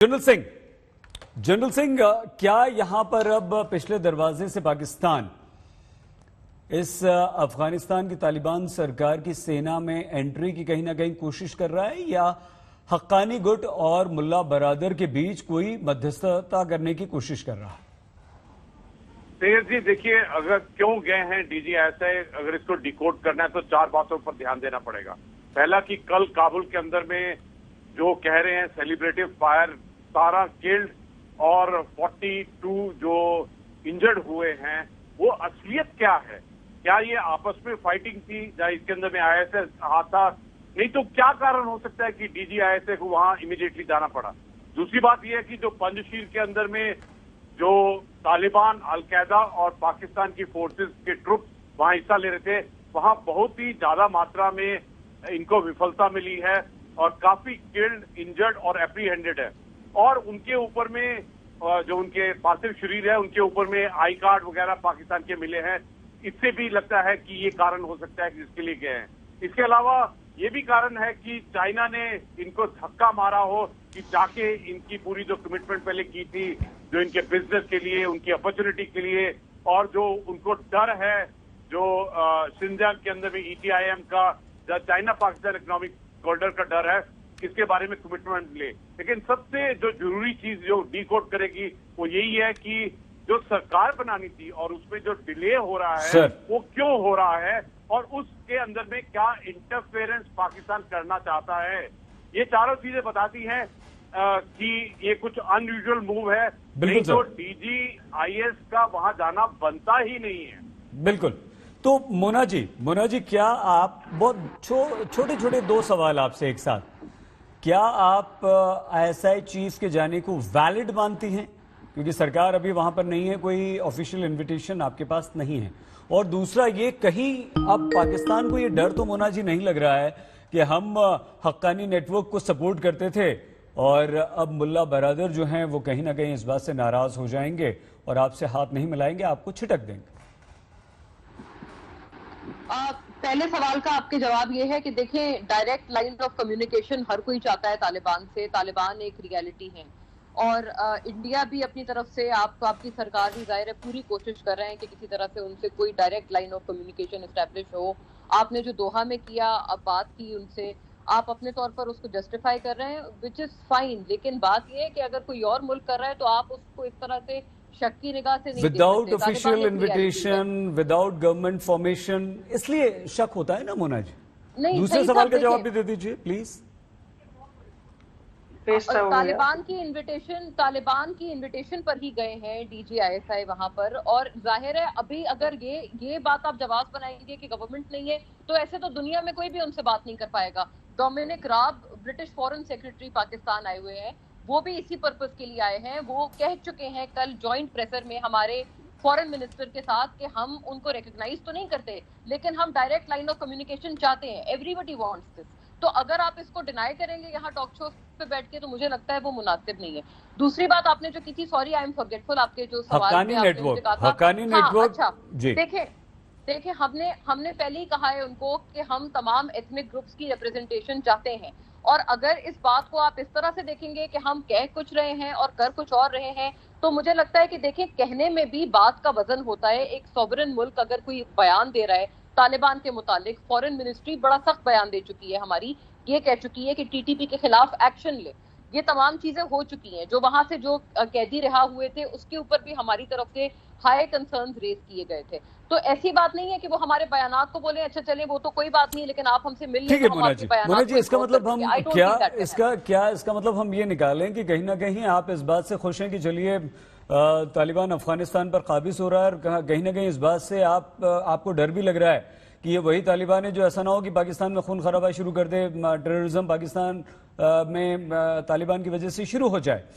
General Singh, क्या यहां पर अब पिछले दरवाजे से पाकिस्तान इस अफगानिस्तान की तालिबान सरकार की सेना में एंट्री की कहीं ना कहीं कोशिश कर रहा है, या हक्कानी गुट और मुल्ला बरादर के बीच कोई मध्यस्थता करने की कोशिश कर रहा है? तेज जी, देखिए, अगर क्यों गए हैं डीजीआईएसआई, अगर इसको डिकोड करना है तो चार बातों पर ध्यान देना पड़ेगा। पहला कि कल काबुल के अंदर में जो कह रहे हैं सेलिब्रेटिव फायर, 17 किल्ड और 42 जो इंजर्ड हुए हैं, वो असलियत क्या है? क्या ये आपस में फाइटिंग थी या इसके अंदर में आईएसआई हाथा? नहीं तो क्या कारण हो सकता है कि डीजीआईएसआई को वहां इमीडिएटली जाना पड़ा? दूसरी बात यह है कि जो पंजशीर के अंदर में जो तालिबान, अलकायदा और पाकिस्तान की फोर्सेस के ट्रुप वहां हिस्सा ले रहे थे, वहां बहुत ही ज्यादा मात्रा में इनको विफलता मिली है और काफी किल्ड, इंजर्ड और एप्रीहेंडेड है। और उनके ऊपर में जो उनके पार्थिव शरीर है, उनके ऊपर में आई कार्ड वगैरह पाकिस्तान के मिले हैं। इससे भी लगता है कि ये कारण हो सकता है कि जिसके लिए गए हैं। इसके अलावा ये भी कारण है कि चाइना ने इनको धक्का मारा हो कि जाके इनकी पूरी जो कमिटमेंट पहले की थी, जो इनके बिजनेस के लिए, उनकी अपॉर्चुनिटी के लिए, और जो उनको डर है जो शिनजांग के अंदर में ETIM का, चाइना पाकिस्तान इकोनॉमिक कॉरिडोर का डर है, इसके बारे में कमिटमेंट ले। लेकिन सबसे जो जरूरी चीज जो डीकोड करेगी वो यही है कि जो सरकार बनानी थी और उसमें जो डिले हो रहा है वो क्यों हो रहा है, और उसके अंदर में क्या इंटरफेरेंस पाकिस्तान करना चाहता है। ये चारों चीजें बताती हैं कि ये कुछ अनयूजुअल मूव है। नहीं तो डीजीआईएस का वहां जाना बनता ही नहीं है। बिल्कुल। तो मोना जी, क्या आप, बहुत छोटे छोटे दो सवाल आपसे एक साथ, क्या आप आईएसआई चीफ के जाने को वैलिड मानती हैं? क्योंकि सरकार अभी वहां पर नहीं है, कोई ऑफिशियल इनविटेशन आपके पास नहीं है। और दूसरा, ये कहीं अब पाकिस्तान को ये डर तो मोना जी नहीं लग रहा है कि हम हक्कानी नेटवर्क को सपोर्ट करते थे और अब मुल्ला बरादर जो हैं वो कहीं ना कहीं इस बात से नाराज हो जाएंगे और आपसे हाथ नहीं मिलाएंगे, आपको छिटक देंगे? पहले सवाल का आपके जवाब ये है कि देखें, डायरेक्ट लाइन ऑफ कम्युनिकेशन हर कोई चाहता है तालिबान से। तालिबान एक रियलिटी है और इंडिया भी अपनी तरफ से, आपकी सरकार भी जाहिर है पूरी कोशिश कर रहे हैं कि किसी तरह से उनसे कोई direct line of communication establish हो। आपने जो दोहा में किया, अब बात की उनसे, आप अपने तौर पर उसको जस्टिफाई कर रहे हैं, विच इज फाइन। लेकिन बात यह है कि अगर कोई और मुल्क कर रहा है तो आप उसको इस तरह से शक की निगाह से नहीं, without official invitation, without government formation, इसलिए शक होता है ना मोना जी? दूसरे सवाल का जवाब भी दे दीजिए प्लीज। तालिबान की इनविटेशन पर ही गए हैं डीजीआईएसआई वहां पर। और जाहिर है अभी अगर ये बात आप जवाब बनाएंगे कि गवर्नमेंट नहीं है, तो ऐसे तो दुनिया में कोई भी उनसे बात नहीं कर पाएगा। डोमिनिक राब, ब्रिटिश फॉरेन सेक्रेटरी पाकिस्तान आए हुए हैं, वो भी इसी पर्पस के लिए आए हैं। वो कह चुके हैं कल जॉइंट प्रेसर में हमारे फॉरेन मिनिस्टर के साथ कि हम उनको रिकॉग्नाइज तो नहीं करते, लेकिन हम डायरेक्ट लाइन ऑफ कम्युनिकेशन चाहते हैं। Everybody wants this. तो अगर आप इसको डिनाई करेंगे यहाँ टॉक शो पे बैठ के, तो मुझे लगता है वो मुनासिब नहीं है। दूसरी बात आपने जो की थी, सॉरी आई एम फॉरगेटफुल, आपके जो सवाल हक्कानी नेटवर्क, अच्छा, देखिए हमने पहले ही कहा है उनको कि हम तमाम एथनिक ग्रुप्स की रिप्रेजेंटेशन चाहते हैं। और अगर इस बात को आप इस तरह से देखेंगे कि हम कह कुछ रहे हैं और कर कुछ और रहे हैं, तो मुझे लगता है कि देखिए, कहने में भी बात का वजन होता है। एक सॉवरेन मुल्क अगर कोई बयान दे रहा है तालिबान के मुतालिक, फॉरेन मिनिस्ट्री बड़ा सख्त बयान दे चुकी है हमारी, ये कह चुकी है कि टीटीपी के खिलाफ एक्शन ले। ये तमाम चीजें हो चुकी हैं। जो वहां से जो कैदी रिहा हुए थे उसके ऊपर भी हमारी तरफ से हाई कंसर्न्स रेज किए गए थे। तो ऐसी बात नहीं है कि वो हमारे बयानात को बोले अच्छा चलें वो तो कोई बात नहीं, लेकिन आप हमसे मिल ठीक है मोना जी, इसका मतलब हम इसका मतलब हम ये निकालें कि कहीं ना कहीं आप इस बात से खुश हैं कि चलिए तालिबान अफगानिस्तान पर काबिज हो रहा है, और कहीं ना कहीं इस बात से आपको डर भी लग रहा है कि ये वही तालिबान है जो ऐसा ना हो कि पाकिस्तान में खून खराबा शुरू कर दे, टेररिज्म पाकिस्तान में तालिबान की वजह से शुरू हो जाए।